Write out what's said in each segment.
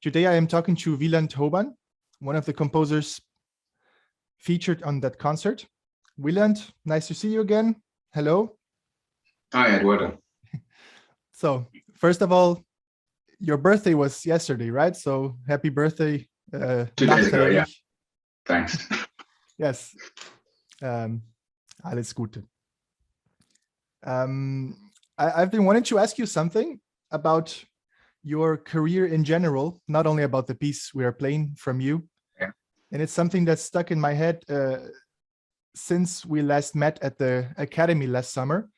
Today I am talking to Wieland Hoban, one of the composers featured on that concert. Wieland, nice to see you again. Hello. Hi, Eduardo. So, first of all, your birthday was yesterday, right? So, happy birthday. 2 days ago, yeah. Thanks. Yes. Alles Gute. I've been wanting to ask you something about your career in general, not only about the piece we are playing from you. Yeah. And it's something that's stuck in my head since we last met at the Academy last summer.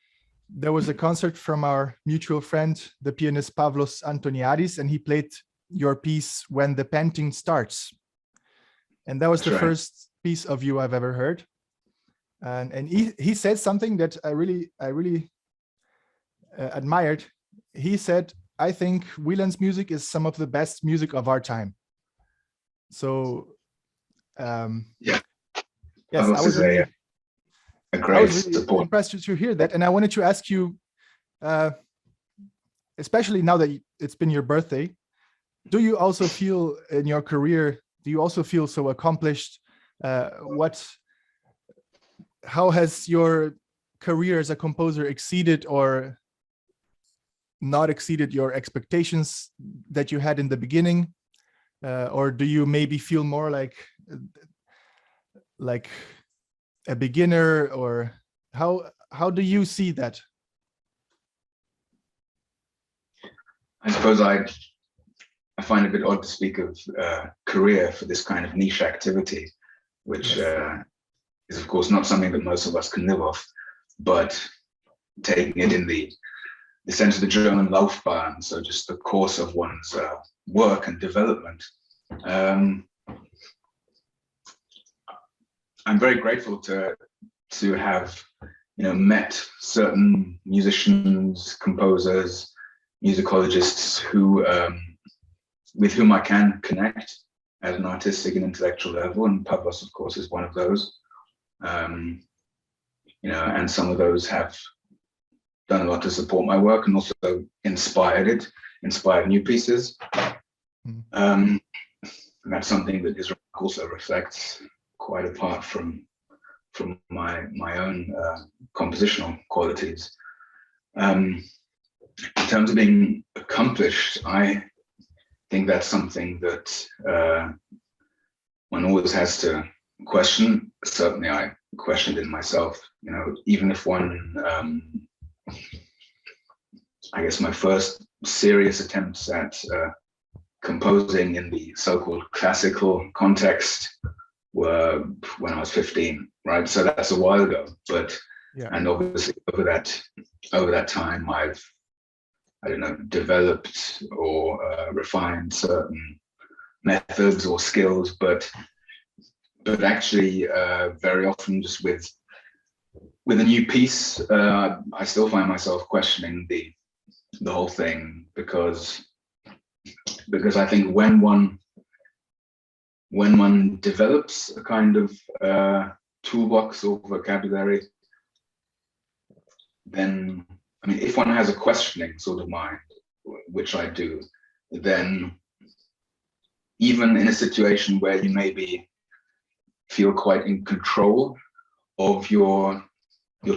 There was a concert from our mutual friend, the pianist Pavlos Antoniadis, and he played your piece When the Painting Starts. And that was the first piece of you I've ever heard. And he said something that I really admired. He said, I think Wieland's music is some of the best music of our time. So, yeah. Yes, I was really impressed to hear that. And I wanted to ask you, especially now that it's been your birthday, do you also feel in your career, do you also feel so accomplished? How has your career as a composer exceeded or not exceeded your expectations that you had in the beginning? Or do you maybe feel more like a beginner, or how do you see that? I suppose I find it a bit odd to speak of career for this kind of niche activity, which is of course not something that most of us can live off, but taking it in the sense of the German Laufbahn, so just the course of one's work and development. I'm very grateful to have, met certain musicians, composers, musicologists who, with whom I can connect at an artistic and intellectual level, and Pavlos, of course, is one of those. And some of those have done a lot to support my work and also inspired new pieces. And that's something that his work also reflects, quite apart from my own compositional qualities. In terms of being accomplished, I think that's something that one always has to question. Certainly I questioned it myself, even if one, I guess my first serious attempts at composing in the so-called classical context were when I was 15, right? So that's a while ago, but and obviously over that time I've, developed or refined certain methods or skills, but actually very often just with a new piece, I still find myself questioning the whole thing, because I think when one develops a kind of toolbox or vocabulary, then, if one has a questioning sort of mind, which I do, then even in a situation where you maybe feel quite in control of your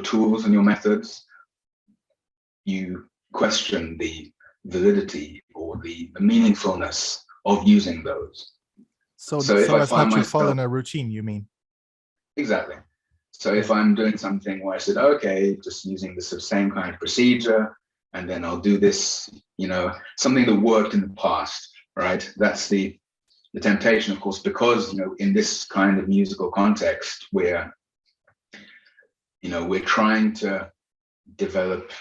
tools and your methods, you question the validity or the meaningfulness of using those. So as not to fall in a routine, you mean? Exactly. So if I'm doing something where I said, okay, just using the same kind of procedure, and then I'll do this, something that worked in the past, right? That's the temptation, of course, because, in this kind of musical context where, we're trying to develop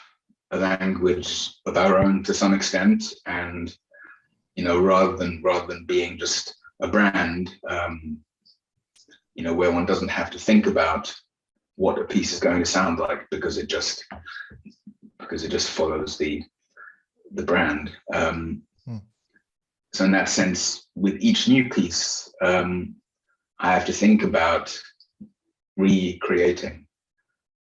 a language of our own to some extent, and, rather than being just a brand, where one doesn't have to think about what a piece is going to sound like, because it just follows the brand. So in that sense, with each new piece, I have to think about recreating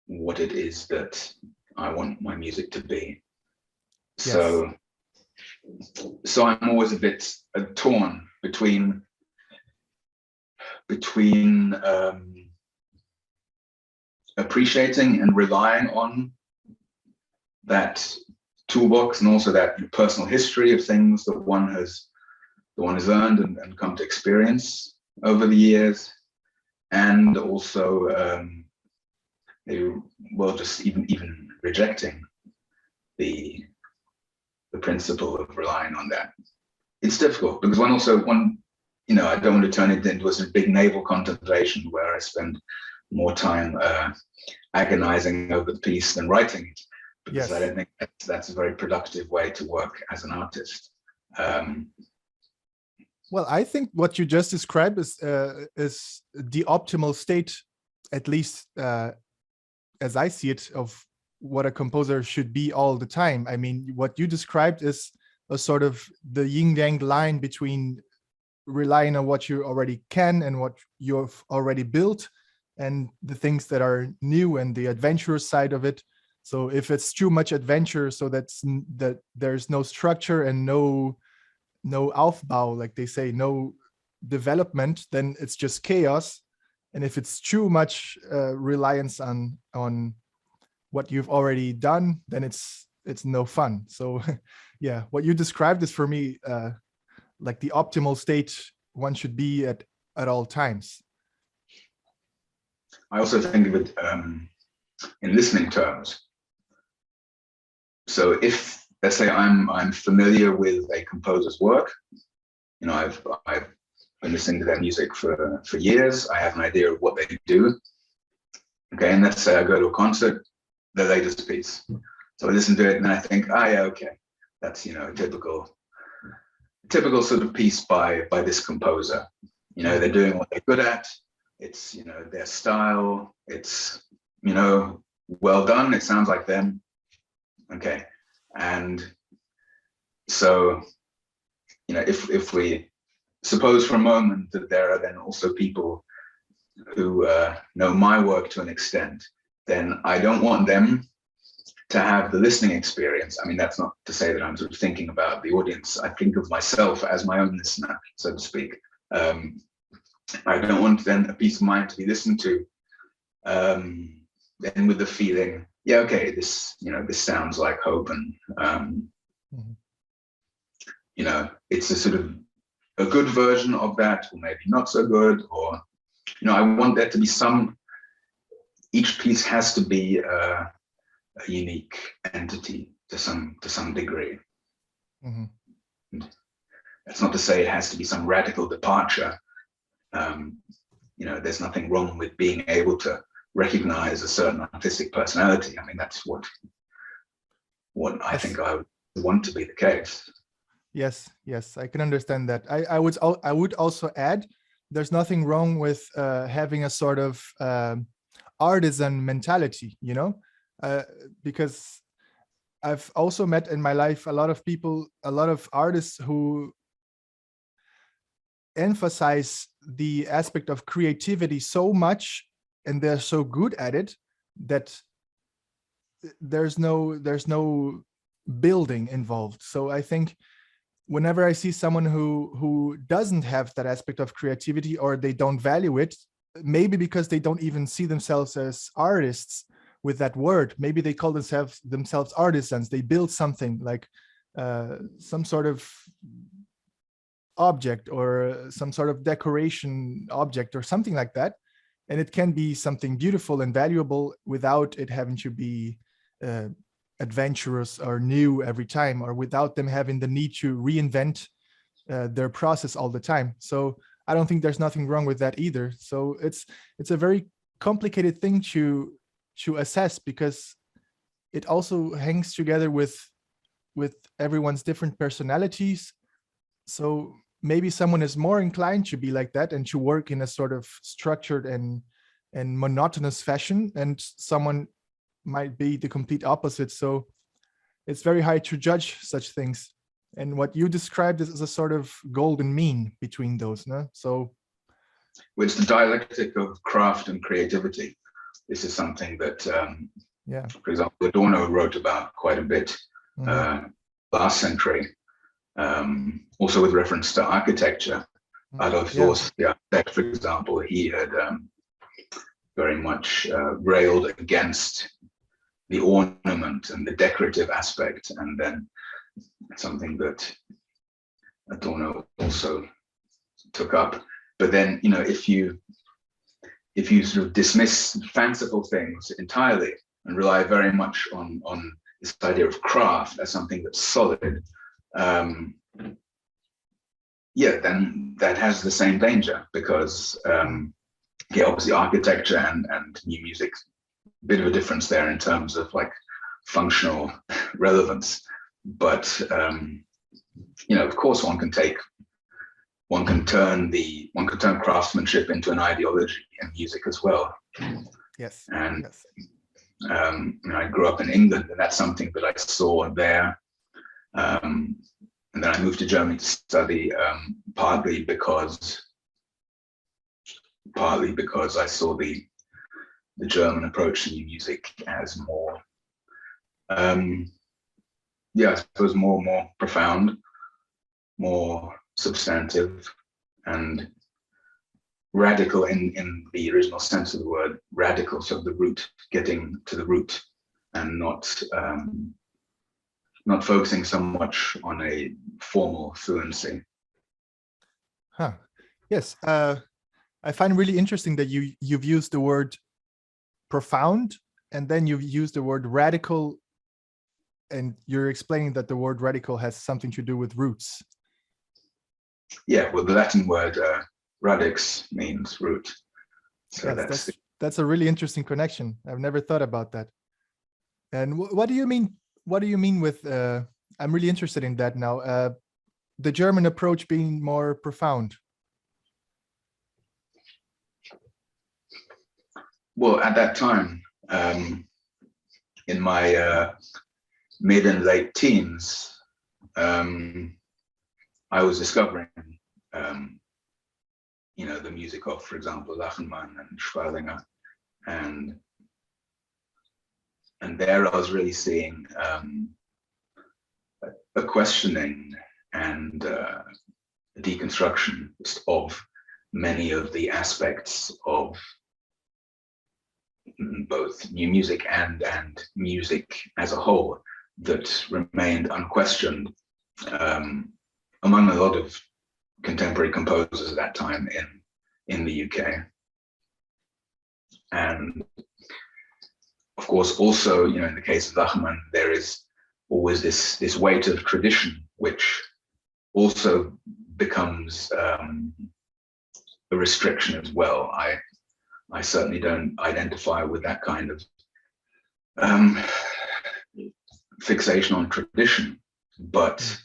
what it is that I want my music to be. Yes. So so I'm always a bit torn between appreciating and relying on that toolbox and also that personal history of things that one has earned and come to experience over the years, and also just even rejecting the principle of relying on that. It's difficult because one, I don't want to turn it into a sort of big naval contemplation where I spend more time agonizing over the piece than writing it, because I don't think that's a very productive way to work as an artist. Well, I think what you just described is the optimal state, at least as I see it, of what a composer should be all the time. I mean, what you described is a sort of the yin-yang line between relying on what you already can and what you've already built, and the things that are new and the adventurous side of it. So if it's too much adventure, so that there's no structure and no Aufbau, like they say, no development, then it's just chaos. And if it's too much reliance on what you've already done, then it's no fun. So yeah, what you described is for me like the optimal state one should be at all times. I also think of it in listening terms. So if, let's say, I'm familiar with a composer's work, I've been listening to their music for years. I have an idea of what they do. Okay, and let's say I go to a concert, the latest piece. So I listen to it and I think, yeah, okay, that's a typical sort of piece by this composer. They're doing what they're good at. It's their style. It's well done. It sounds like them. Okay, and so if we suppose for a moment that there are then also people who know my work to an extent, then I don't want them to have the listening experience. I mean, that's not to say that I'm sort of thinking about the audience. I think of myself as my own listener, so to speak. I don't want then a piece of mine to be listened to then with the feeling, yeah, okay, this sounds like Hoban. It's a sort of a good version of that, or maybe not so good, or I want there to be each piece has to be a unique entity to some degree. Mm-hmm. That's not to say it has to be some radical departure. There's nothing wrong with being able to recognize a certain artistic personality. I mean, that's what I think I would want to be the case. Yes, I can understand that. I would also add, there's nothing wrong with having a sort of artisan mentality, because I've also met in my life a lot of artists who emphasize the aspect of creativity so much, and they're so good at it that there's no building involved. So I think whenever I see someone who doesn't have that aspect of creativity, or they don't value it, maybe because they don't even see themselves as artists with that word, maybe they call themselves artisans, they build something like some sort of object or some sort of decoration object or something like that. And it can be something beautiful and valuable without it having to be adventurous or new every time, or without them having the need to reinvent their process all the time. So I don't think there's nothing wrong with that either. So it's a very complicated thing to assess, because it also hangs together with everyone's different personalities. So maybe someone is more inclined to be like that and to work in a sort of structured and monotonous fashion, and someone might be the complete opposite. So it's very hard to judge such things. And what you described is a sort of golden mean between those, no? So it's the dialectic of craft and creativity. This is something that, for example, Adorno wrote about quite a bit last century. Also with reference to architecture, Adolf Yeah. Loos, the architect, for example, he had very much railed against the ornament and the decorative aspect, and then something that Adorno also took up. But then, if you sort of dismiss fanciful things entirely and rely very much on this idea of craft as something that's solid, then that has the same danger, because obviously architecture and new music, a bit of a difference there in terms of like functional relevance. But of course, one can turn craftsmanship into an ideology in music as well. Yes. And yes. I grew up in England, and that's something that I saw there. And then I moved to Germany to study, partly because I saw the German approach to new music as more, I suppose more profound, more substantive, and radical in the original sense of the word, radical, so the root, getting to the root, and not focusing so much on a formal fluency. Huh. Yes. I find really interesting that you've used the word profound, and then you've used the word radical, and you're explaining that the word radical has something to do with roots. Yeah, well, the Latin word radix means root. So yes, that's a really interesting connection. I've never thought about that. And what do you mean? What do you mean with? I'm really interested in that now. The German approach being more profound. Well, at that time, in my mid and late teens, I was discovering, the music of, for example, Lachenmann and Schweizinger, and there I was really seeing a questioning and a deconstruction of many of the aspects of both new music and music as a whole that remained unquestioned among a lot of contemporary composers at that time in the UK. And of course, also, in the case of Lachenmann, there is always this weight of tradition, which also becomes a restriction as well. I certainly don't identify with that kind of fixation on tradition, but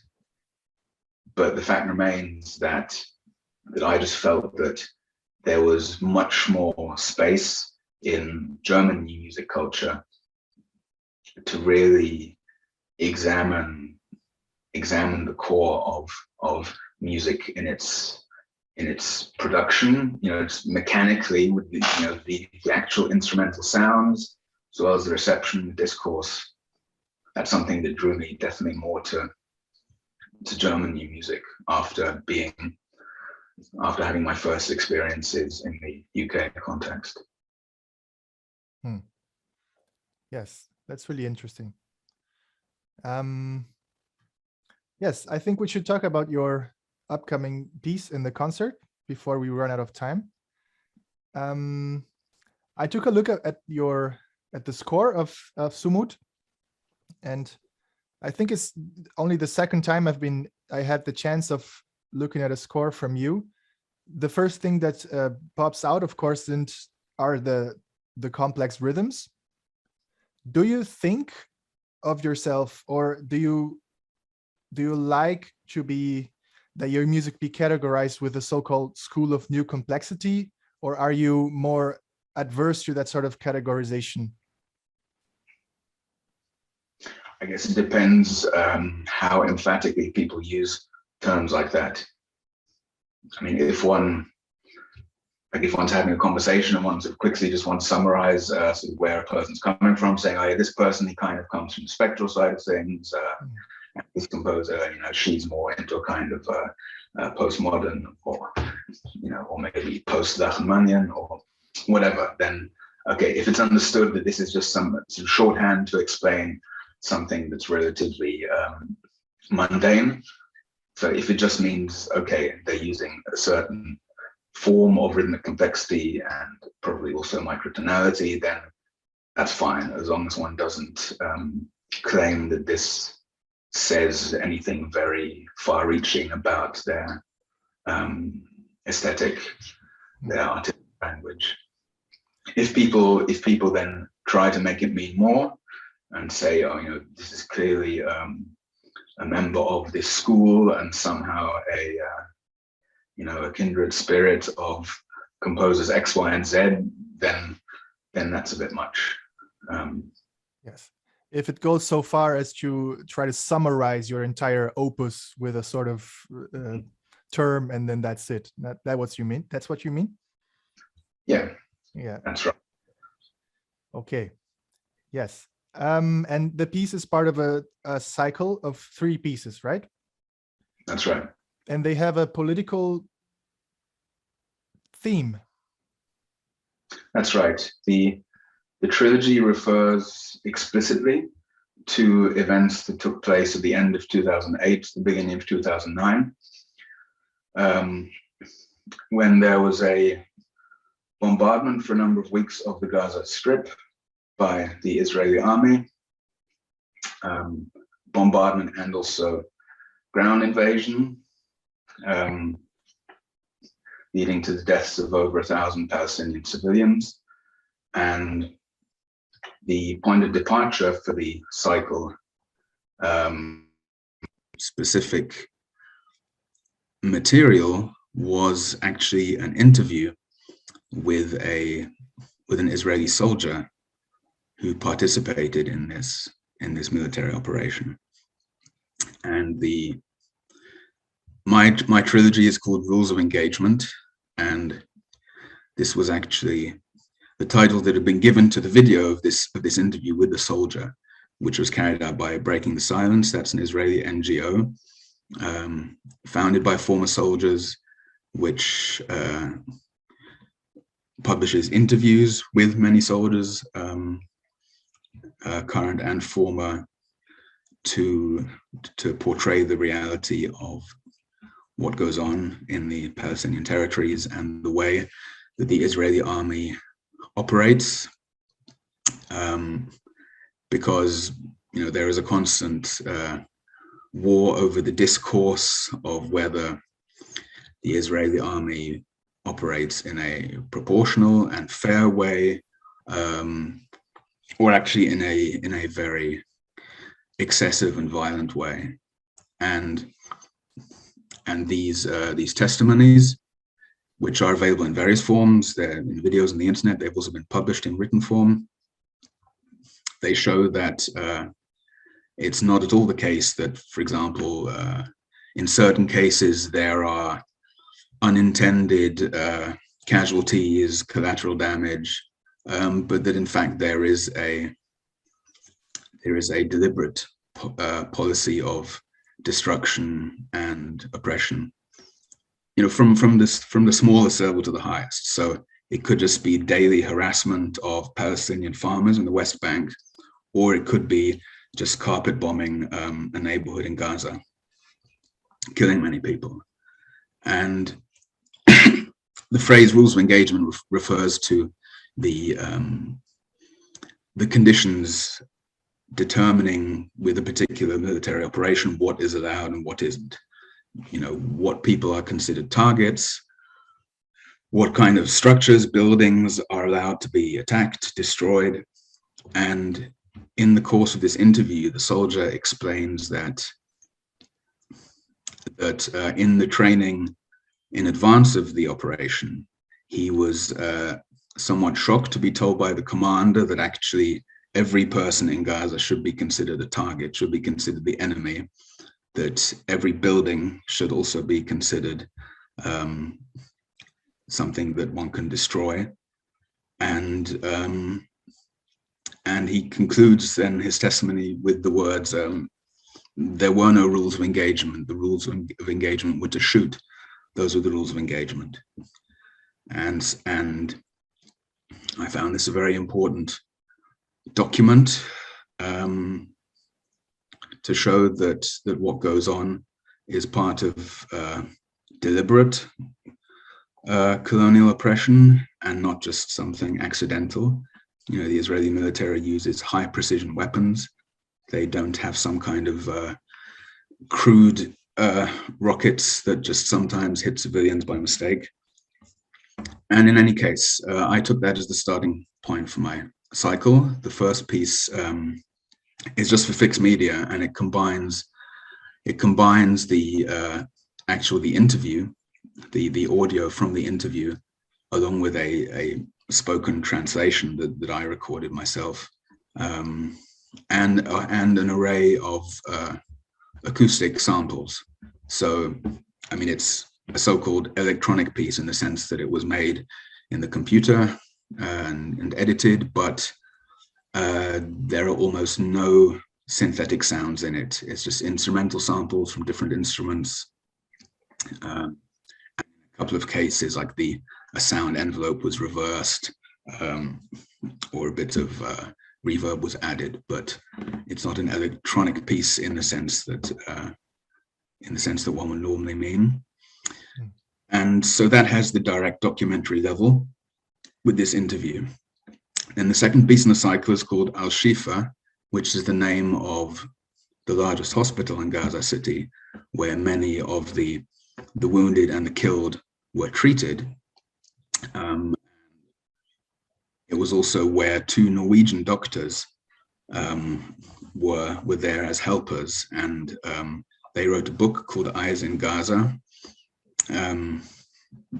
the fact remains that I just felt that there was much more space in German new music culture to really examine the core of music in its production, it's mechanically with the actual instrumental sounds, as well as the reception, the discourse. That's something that drew me definitely more to German new music after having my first experiences in the UK context. Yes, that's really interesting. Yes, I think we should talk about your upcoming piece in the concert before we run out of time. I took a look at the score of Sumut, and I think it's only the second time I had the chance of looking at a score from you. The first thing that pops out, of course, are the complex rhythms. Do you think of yourself, or do you like that your music be categorized with the so-called school of new complexity, or are you more adverse to that sort of categorization? I guess it depends how emphatically people use terms like that. I mean, if one's having a conversation and one quickly just wants to summarize sort of where a person's coming from, saying, oh yeah, this person, he kind of comes from the spectral side of things, this composer, she's more into a kind of postmodern, or or maybe post-Rachmaninian or whatever. Then okay, if it's understood that this is just some shorthand to explain something that's relatively mundane. So if it just means, okay, they're using a certain form of rhythmic complexity and probably also microtonality, then that's fine, as long as one doesn't claim that this says anything very far-reaching about their aesthetic, their artistic language. If people then try to make it mean more and say, oh, this is clearly a member of this school and somehow a kindred spirit of composers X, Y, and Z, then that's a bit much. Yes. If it goes so far as to try to summarize your entire opus with a sort of term, and then that's it. That what you mean? That's what you mean? Yeah. Yeah. That's right. Okay. Yes. And the piece is part of a cycle of 3 pieces, right? That's right. And they have a political theme. That's right. The trilogy refers explicitly to events that took place at the end of 2008, the beginning of 2009, when there was a bombardment for a number of weeks of the Gaza Strip by the Israeli army, bombardment and also ground invasion, leading to the deaths of over 1,000 Palestinian civilians. And the point of departure for the cycle, specific material, was actually an interview with an Israeli soldier who participated in this military operation. And my trilogy is called Rules of Engagement, and this was actually the title that had been given to the video of this interview with the soldier, which was carried out by Breaking the Silence. That's an Israeli NGO founded by former soldiers, which publishes interviews with many soldiers, current and former, to portray the reality of what goes on in the Palestinian territories and the way that the Israeli army operates, because there is a constant war over the discourse of whether the Israeli army operates in a proportional and fair way, or actually in a very excessive and violent way. And these testimonies, which are available in various forms, they're in videos on the internet, they've also been published in written form. They show that it's not at all the case that, for example, in certain cases there are unintended casualties, collateral damage, but that in fact there is a deliberate policy of destruction and oppression, from the smallest level to the highest. So it could just be daily harassment of Palestinian farmers in the West Bank, or it could be just carpet bombing a neighborhood in Gaza, killing many people. And the phrase rules of engagement refers to the conditions determining with a particular military operation what is allowed and what isn't. What people are considered targets, what kind of structures, buildings are allowed to be attacked, destroyed. And in the course of this interview, the soldier explains that in the training in advance of the operation, he was somewhat shocked to be told by the commander that actually every person in Gaza should be considered a target, should be considered the enemy, that every building should also be considered something that one can destroy. And he concludes then his testimony with the words, there were no rules of engagement. The rules of engagement were to shoot. Those were the rules of engagement. And I found this a very important document to show that what goes on is part of deliberate colonial oppression and not just something accidental. You know, the Israeli military uses high precision weapons. They don't have some kind of crude rockets that just sometimes hit civilians by mistake. And in any case, I took that as the starting point for my cycle. The first piece is just for fixed media, and it combines the interview, the audio from the interview, along with a spoken translation that I recorded myself, and an array of acoustic samples. So, I mean, it's a so-called electronic piece in the sense that it was made in the computer and edited, but there are almost no synthetic sounds in it. It's just instrumental samples from different instruments. A couple of cases, like a sound envelope was reversed, or a bit of reverb was added, but it's not an electronic piece in the sense that one would normally mean. And so that has the direct documentary level with this interview. And the second piece in the cycle is called Shifa, which is the name of the largest hospital in Gaza City, where many of the wounded and the killed were treated. It was also where two Norwegian doctors were there as helpers, and they wrote a book called Eyes in Gaza,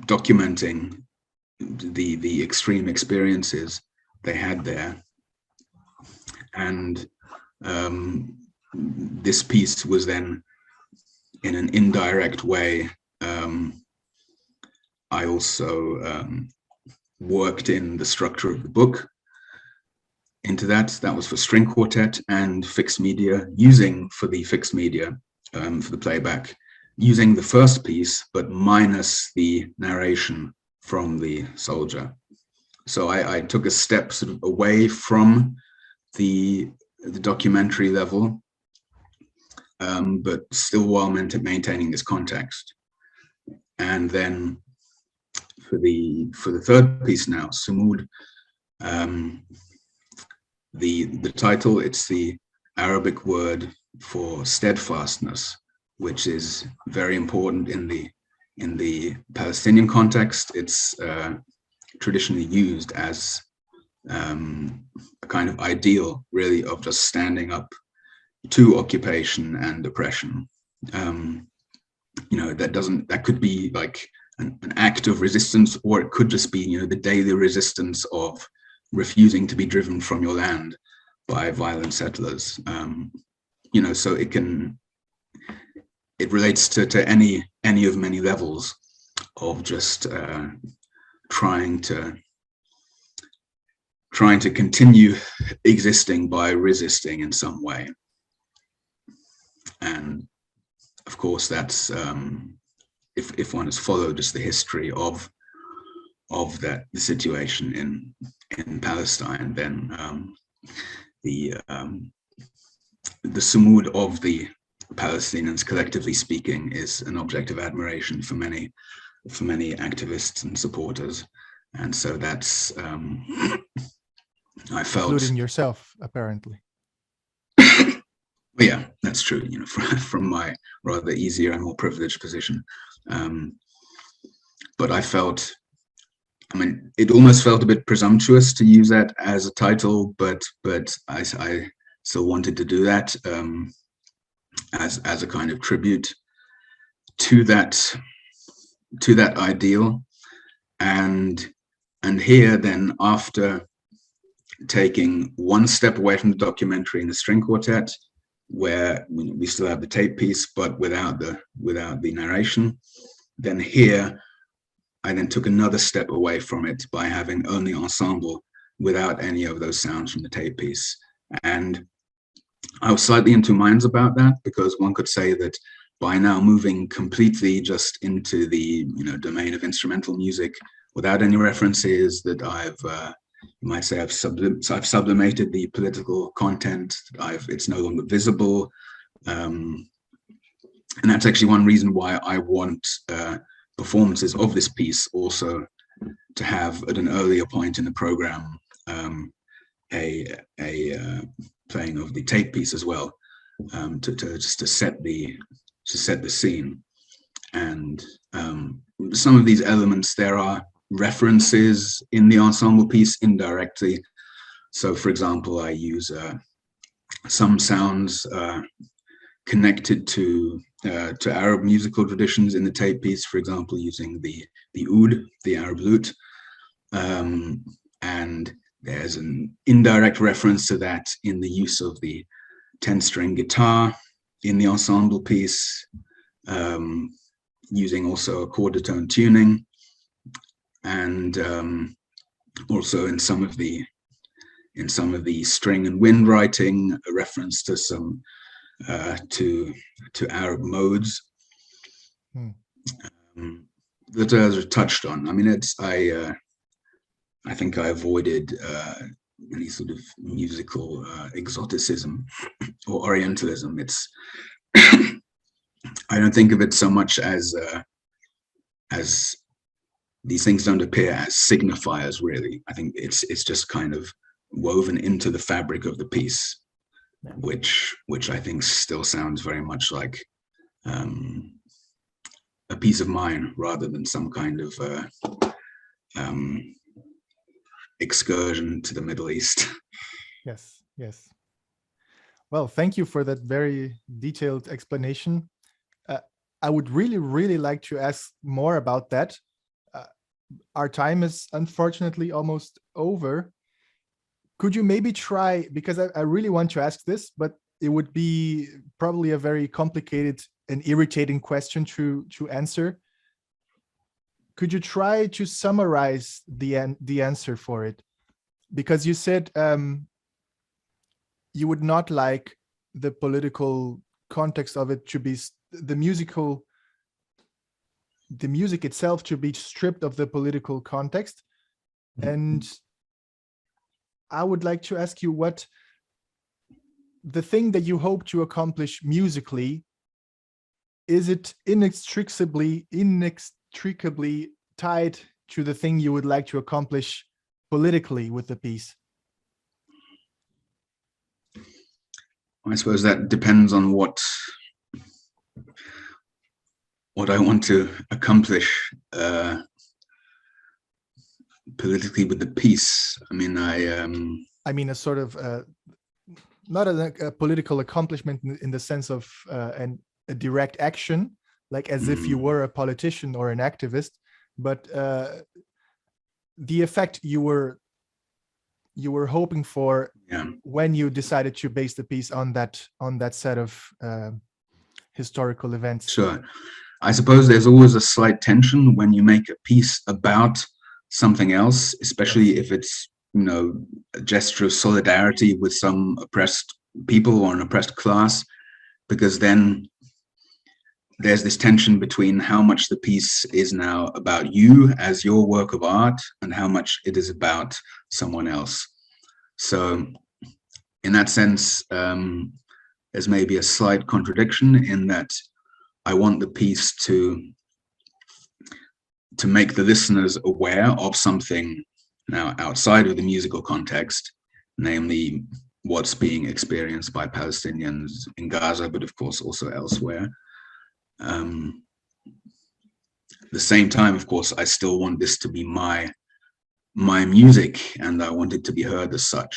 documenting the extreme experiences they had there. And this piece was then, in an indirect way, I also worked in the structure of the book into that. That was for string quartet and fixed media, using for the fixed media, for the playback, using the first piece, but minus the narration from the soldier. So I took a step sort of away from the documentary level, but still while maintaining this context. And then for the third piece now, Sumud, the title, it's the Arabic word for steadfastness, which is very important in the Palestinian context. It's traditionally used as a kind of ideal, really, of just standing up to occupation and oppression. You know, that could be like an act of resistance, or it could just be, you know, the daily resistance of refusing to be driven from your land by violent settlers. You know, so it relates to any of many levels of just trying to continue existing by resisting in some way. And of course, that's if one has followed just the history of the situation in Palestine, then the sumud of the Palestinians, collectively speaking, is an object of admiration for many activists and supporters. And so that's I felt, including yourself, apparently. Yeah, that's true, you know, from my rather easier and more privileged position. But I felt, I mean, it almost felt a bit presumptuous to use that as a title, but I still wanted to do that as a kind of tribute to that ideal. And here then, after taking one step away from the documentary in the string quartet, where we still have the tape piece, but without the narration, then here I then took another step away from it by having only ensemble without any of those sounds from the tape piece. And I was slightly in two minds about that, because one could say that by now moving completely just into the domain of instrumental music without any references, that you might say I've sublimated the political content. It's no longer visible, and that's actually one reason why I want performances of this piece also to have at an earlier point in the program a playing of the tape piece as well, to set the scene. And some of these elements, there are references in the ensemble piece indirectly. So, for example, I use some sounds connected to Arab musical traditions in the tape piece, for example, using the oud, the Arab lute. And there's an indirect reference to that in the use of the 10-string guitar in the ensemble piece, using also a quarter-tone tuning, and also in some of the string and wind writing, a reference to some to Arab modes that are touched on. I mean, I think I avoided any sort of musical exoticism or Orientalism. It's I don't think of it so much as these things don't appear as signifiers, really. I think it's just kind of woven into the fabric of the piece, which I think still sounds very much like a piece of mine rather than some kind of excursion to the Middle East. Yes, yes. Well, thank you for that very detailed explanation. I would really, really like to ask more about that. Our time is unfortunately almost over. Could you maybe try, because I really want to ask this, but it would be probably a very complicated and irritating question to answer. Could you try to summarize the answer for it? Because you said you would not like the political context of it to be the music itself to be stripped of the political context. And I would like to ask you what the thing that you hope to accomplish musically, is it inextricably tied to the thing you would like to accomplish politically with the piece? I suppose that depends on what I want to accomplish politically with the piece. I mean, I mean a sort of not a political accomplishment in the sense of a direct action, like as if you were a politician or an activist, but the effect you were hoping for when you decided to base the piece on that set of historical events. Sure. I suppose there's always a slight tension when you make a piece about something else, especially if it's, a gesture of solidarity with some oppressed people or an oppressed class, because then there's this tension between how much the piece is now about you as your work of art and how much it is about someone else. So in that sense, there's maybe a slight contradiction in that I want the piece to make the listeners aware of something now outside of the musical context, namely what's being experienced by Palestinians in Gaza, but of course also elsewhere. At the same time, of course, I still want this to be my music, and I want it to be heard as such.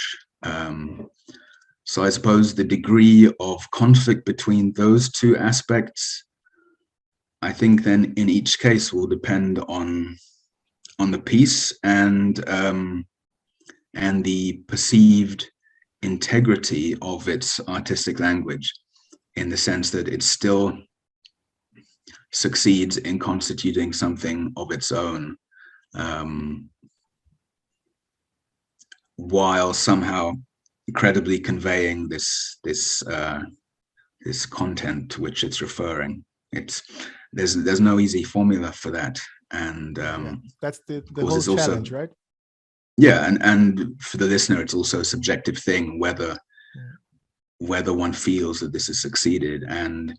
So I suppose the degree of conflict between those two aspects, I think then in each case will depend on the piece and the perceived integrity of its artistic language, in the sense that it still succeeds in constituting something of its own, while somehow credibly conveying this content to which it's referring. There's no easy formula for that, and that's the whole challenge, right? Yeah, and for the listener, it's also a subjective thing whether one feels that this has succeeded. And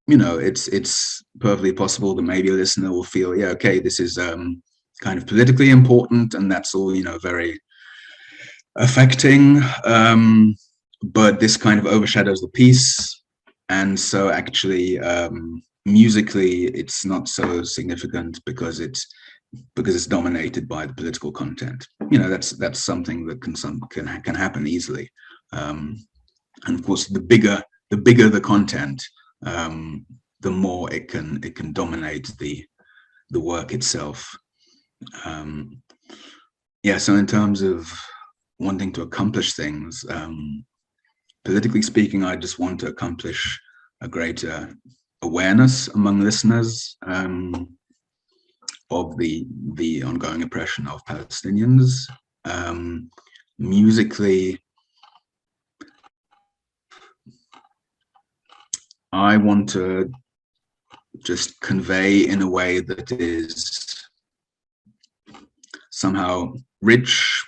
it's perfectly possible that maybe a listener will feel, yeah, okay, this is kind of politically important, and that's all very affecting, but this kind of overshadows the piece, and so actually musically it's not so significant because it's dominated by the political content. That's something that can happen easily, and of course the bigger the content, the more it can dominate the work itself. So in terms of wanting to accomplish things, politically speaking, I just want to accomplish a greater awareness among listeners of the ongoing oppression of Palestinians. Musically, I want to just convey in a way that is somehow rich,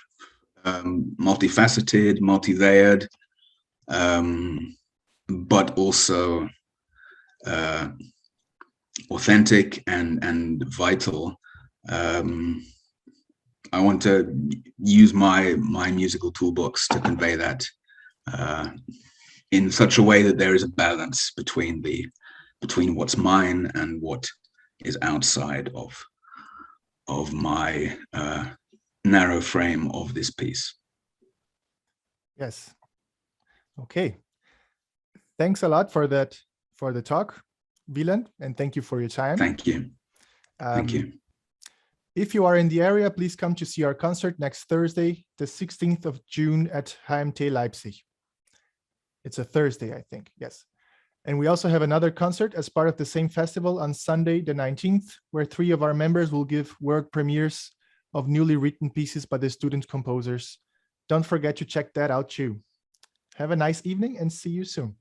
multifaceted, multi-layered, but also authentic and vital. I want to use my musical toolbox to convey that in such a way that there is a balance between what's mine and what is outside of my narrow frame of this piece. Yes. Okay. Thanks a lot for the talk, Wieland, and thank you for your time. Thank you. Thank you. If you are in the area, please come to see our concert next Thursday, the 16th of June at HMT Leipzig. It's a Thursday, I think. Yes. And we also have another concert as part of the same festival on Sunday, the 19th, where 3 of our members will give work premieres of newly written pieces by the student composers. Don't forget to check that out too. Have a nice evening and see you soon.